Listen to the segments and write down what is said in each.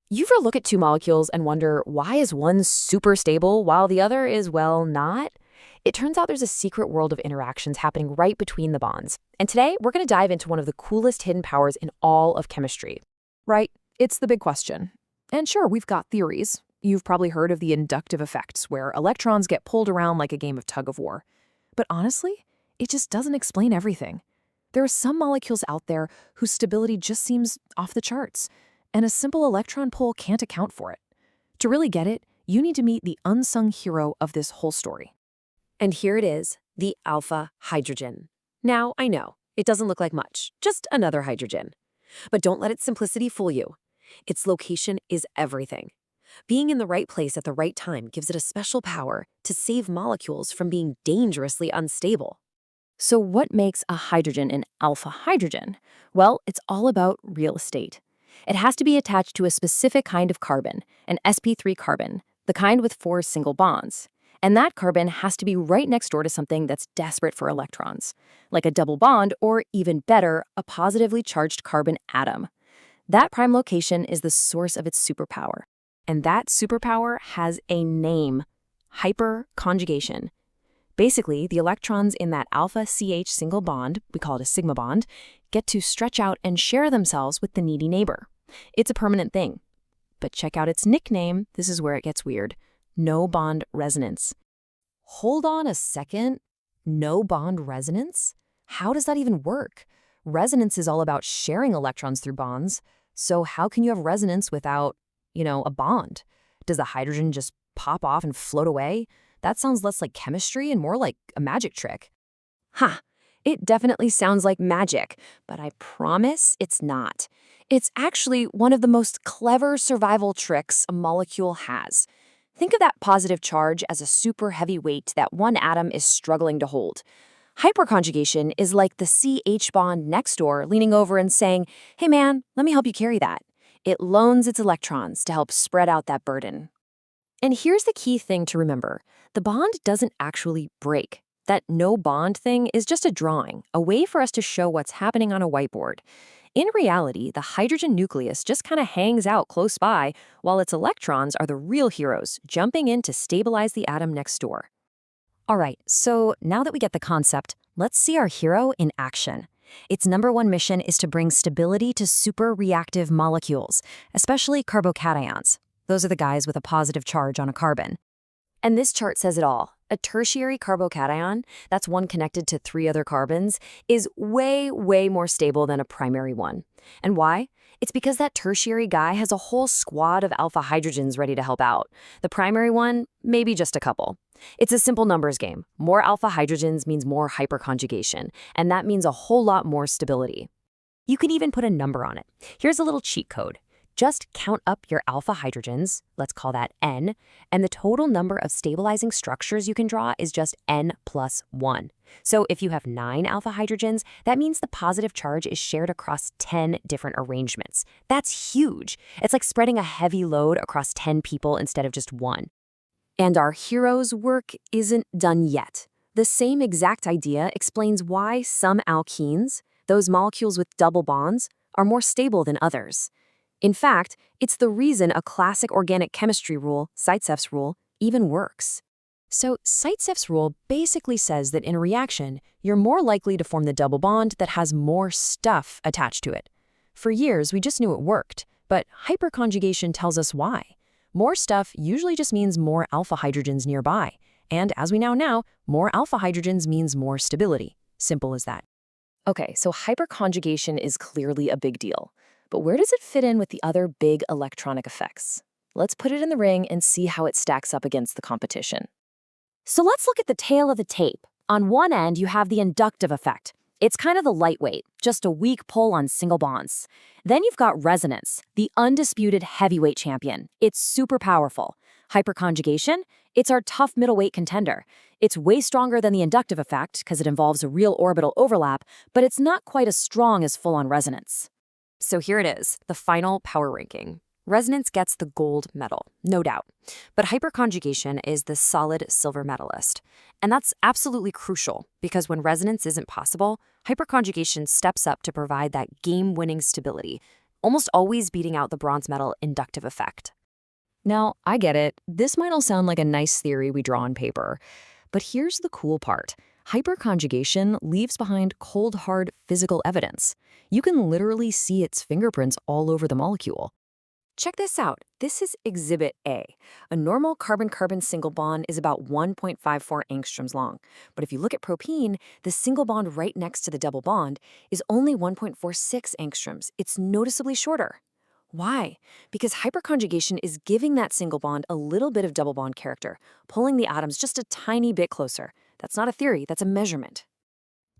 You ever look at two molecules and wonder why is one super stable while the other is, well, not? It turns out there's a secret world of interactions happening right between the bonds. And today, we're going to dive into one of the coolest hidden powers in all of chemistry. Right, it's the big question. And sure, we've got theories. You've probably heard of the inductive effects, where electrons get pulled around like a game of tug-of-war. But honestly, it just doesn't explain everything. There are some molecules out there whose stability just seems off the charts, and a simple electron pull can't account for it. To really get it, you need to meet the unsung hero of this whole story. And here it is, the alpha hydrogen. Now, I know, it doesn't look like much, just another hydrogen. But don't let its simplicity fool you. Its location is everything. Being in the right place at the right time gives it a special power to save molecules from being dangerously unstable. So what makes a hydrogen an alpha hydrogen? Well, it's all about real estate. It has to be attached to a specific kind of carbon, an sp3 carbon, the kind with 4 single bonds. And that carbon has to be right next door to something that's desperate for electrons, like a double bond or, even better, a positively charged carbon atom. That prime location is the source of its superpower. And that superpower has a name: hyperconjugation. Basically, the electrons in that alpha CH single bond, we call it a sigma bond, get to stretch out and share themselves with the needy neighbor. It's a permanent thing. But check out its nickname, this is where it gets weird: no bond resonance. Hold on a second, no bond resonance? How does that even work? Resonance is all about sharing electrons through bonds, so how can you have resonance without, a bond? Does the hydrogen just pop off and float away? That sounds less like chemistry and more like a magic trick. It definitely sounds like magic, but I promise it's not. It's actually one of the most clever survival tricks a molecule has. Think of that positive charge as a super heavy weight that one atom is struggling to hold. Hyperconjugation is like the CH bond next door leaning over and saying, "Hey man, let me help you carry that." It loans its electrons to help spread out that burden. And here's the key thing to remember. The bond doesn't actually break. That no bond thing is just a drawing, a way for us to show what's happening on a whiteboard. In reality, the hydrogen nucleus just kind of hangs out close by, while its electrons are the real heroes, jumping in to stabilize the atom next door. All right, so now that we get the concept, let's see our hero in action. Its #1 mission is to bring stability to super reactive molecules, especially carbocations. Those are the guys with a positive charge on a carbon. And this chart says it all. A tertiary carbocation, that's one connected to 3 other carbons, is way, way more stable than a primary one. And why? It's because that tertiary guy has a whole squad of alpha hydrogens ready to help out. The primary one, maybe just a couple. It's a simple numbers game. More alpha hydrogens means more hyperconjugation, and that means a whole lot more stability. You can even put a number on it. Here's a little cheat code. Just count up your alpha hydrogens, let's call that N, and the total number of stabilizing structures you can draw is just N plus 1. So if you have 9 alpha hydrogens, that means the positive charge is shared across 10 different arrangements. That's huge. It's like spreading a heavy load across 10 people instead of just 1. And our hero's work isn't done yet. The same exact idea explains why some alkenes, those molecules with double bonds, are more stable than others. In fact, it's the reason a classic organic chemistry rule, Zaitsev's rule, even works. So Zaitsev's rule basically says that in a reaction, you're more likely to form the double bond that has more stuff attached to it. For years, we just knew it worked, but hyperconjugation tells us why. More stuff usually just means more alpha hydrogens nearby. And as we now know, more alpha hydrogens means more stability. Simple as that. Okay, so hyperconjugation is clearly a big deal. But where does it fit in with the other big electronic effects? Let's put it in the ring and see how it stacks up against the competition. So let's look at the tail of the tape. On one end, you have the inductive effect. It's kind of the lightweight, just a weak pull on single bonds. Then you've got resonance, the undisputed heavyweight champion. It's super powerful. Hyperconjugation, it's our tough middleweight contender. It's way stronger than the inductive effect because it involves a real orbital overlap, but it's not quite as strong as full-on resonance. So here it is, the final power ranking. Resonance gets the gold medal, no doubt. But hyperconjugation is the solid silver medalist. And that's absolutely crucial, because when resonance isn't possible, hyperconjugation steps up to provide that game-winning stability. almost always beating out the bronze metal inductive effect. Now, I get it. This might all sound like a nice theory we draw on paper. But here's the cool part. Hyperconjugation leaves behind cold, hard physical evidence. You can literally see its fingerprints all over the molecule. Check this out. This is Exhibit A. A normal carbon-carbon single bond is about 1.54 angstroms long. But if you look at propene, the single bond right next to the double bond is only 1.46 angstroms. It's noticeably shorter. Why? Because hyperconjugation is giving that single bond a little bit of double bond character, pulling the atoms just a tiny bit closer. That's not a theory, that's a measurement.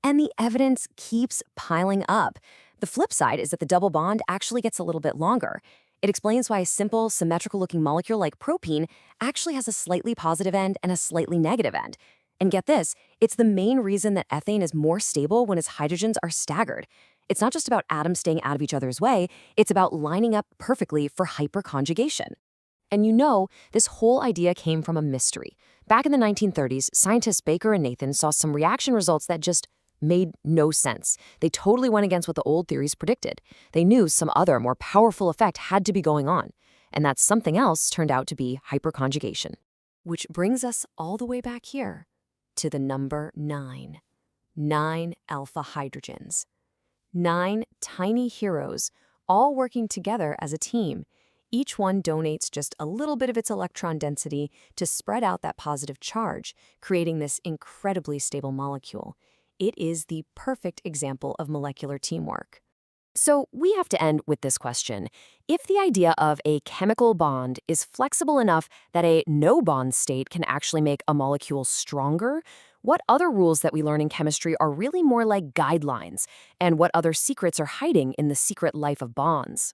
And the evidence keeps piling up. The flip side is that the double bond actually gets a little bit longer. It explains why a simple, symmetrical-looking molecule like propene actually has a slightly positive end and a slightly negative end. And get this, it's the main reason that ethane is more stable when its hydrogens are staggered. It's not just about atoms staying out of each other's way, it's about lining up perfectly for hyperconjugation. And you know, this whole idea came from a mystery. Back in the 1930s, scientists Baker and Nathan saw some reaction results that just made no sense. They totally went against what the old theories predicted. They knew some other, more powerful effect had to be going on. And that something else turned out to be hyperconjugation. Which brings us all the way back here to the number 9. 9 alpha hydrogens. 9 tiny heroes, all working together as a team. Each one donates just a little bit of its electron density to spread out that positive charge, creating this incredibly stable molecule. It is the perfect example of molecular teamwork. So we have to end with this question. If the idea of a chemical bond is flexible enough that a no-bond state can actually make a molecule stronger, what other rules that we learn in chemistry are really more like guidelines? And what other secrets are hiding in the secret life of bonds?